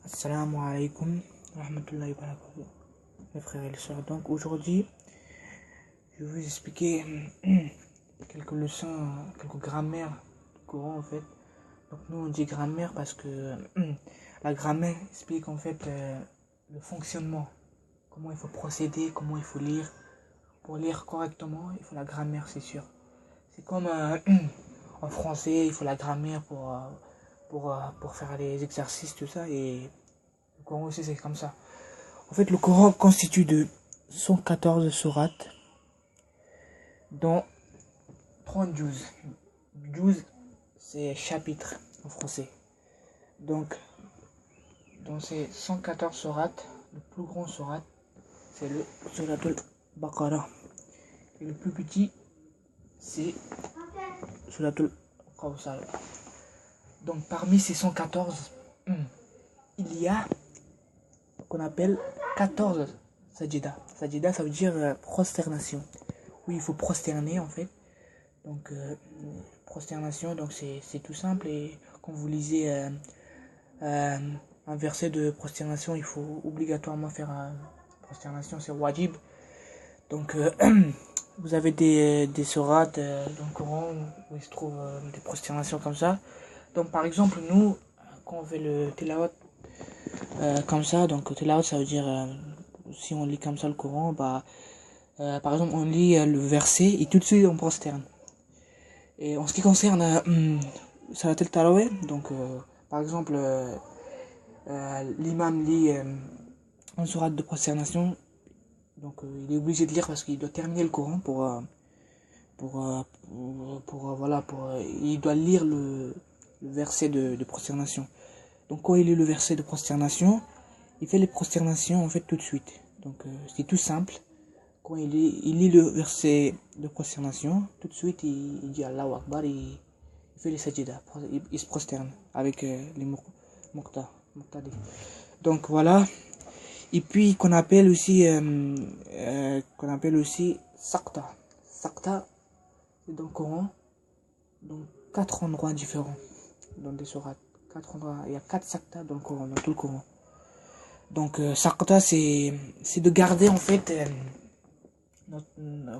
Assalamu alaikum rahmatullahi wa barakatuh, mes frères et les sœurs. Donc aujourd'hui, je vais vous expliquer quelques leçons, quelques grammaires du Coran en fait. Donc nous on dit grammaire parce que la grammaire explique en fait le fonctionnement, comment il faut procéder, comment il faut lire. Pour lire correctement, il faut la grammaire, c'est sûr. C'est comme en français, il faut la grammaire pour faire les exercices, tout ça, et le Coran aussi c'est comme ça. En fait, le Coran constitue de 114 sourates, dont 30 juz. Juz, c'est chapitre en français. Donc, dans ces 114 sourates, le plus grand sourate, c'est le Surat al-Baqarah. Et le plus petit, c'est Surat al-Kawthar. Donc, parmi ces 114, il y a qu'on appelle 14 sajida. Sajida, ça veut dire prosternation. Oui, il faut prosterner en fait. Donc, prosternation, donc c'est tout simple. Et quand vous lisez un verset de prosternation, il faut obligatoirement faire prosternation, c'est wajib. Donc, vous avez des sourates dans le Coran où il se trouve des prosternations comme ça. Donc, par exemple, nous, quand on fait le tilawat, comme ça, donc tilawat ça veut dire si on lit comme ça le Coran, par exemple on lit le verset et tout de suite on prosterne. Et en ce qui concerne Salat al-Tarawih, donc par exemple l'imam lit une sourate de prosternation, donc il est obligé de lire parce qu'il doit terminer le Coran il doit lire le verset de prosternation. Donc quand il lit le verset de prosternation, il fait les prosternations en fait tout de suite. Donc c'est tout simple. Quand il lit le verset de prosternation, tout de suite il dit Allahu Akbar, il fait les sajida, il se prosterne avec les muqtadi. Donc voilà. Et puis qu'on appelle aussi Saqta. Saqta, c'est dans le Coran, dans 4 endroits différents, dans des sourates. 4 endroits, il y a 4 Saqta dans le Coran, dans tout le Coran. Donc Saqta, c'est de garder en fait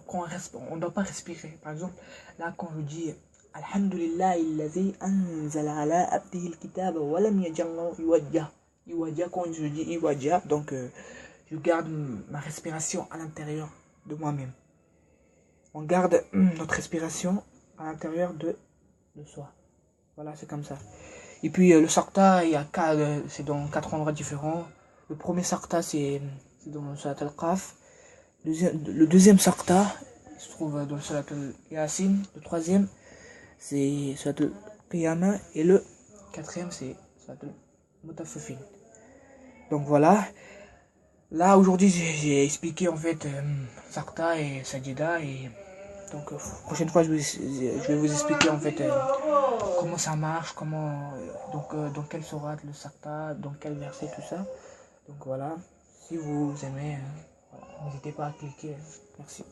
quand on ne doit pas respirer. Par exemple, là quand je dis Alhamdulillah illazi anzala ala abdihi al-kitaba wa lam yaj'alhu iwaja, quand je dis iwaja, donc je garde ma respiration à l'intérieur de moi-même. On garde notre respiration à l'intérieur de soi. Voilà, c'est comme ça. Et puis le Saqta, c'est dans 4 endroits différents. Le premier Saqta, c'est dans le Surat al-Qaf. Le deuxième Saqta, il se trouve dans le Surat al-Yasin. Le troisième, c'est Surat al-Qiyamah. Et le quatrième, c'est Surat al-Mutaffifin. Donc voilà. Là, aujourd'hui, j'ai expliqué en fait Saqta et Sajida. Et donc, prochaine fois, je vais vous expliquer en fait comment ça marche, dans quelle sourate le Saqta, dans quel verset, tout ça. Donc voilà, si vous aimez, voilà, n'hésitez pas à cliquer. Merci.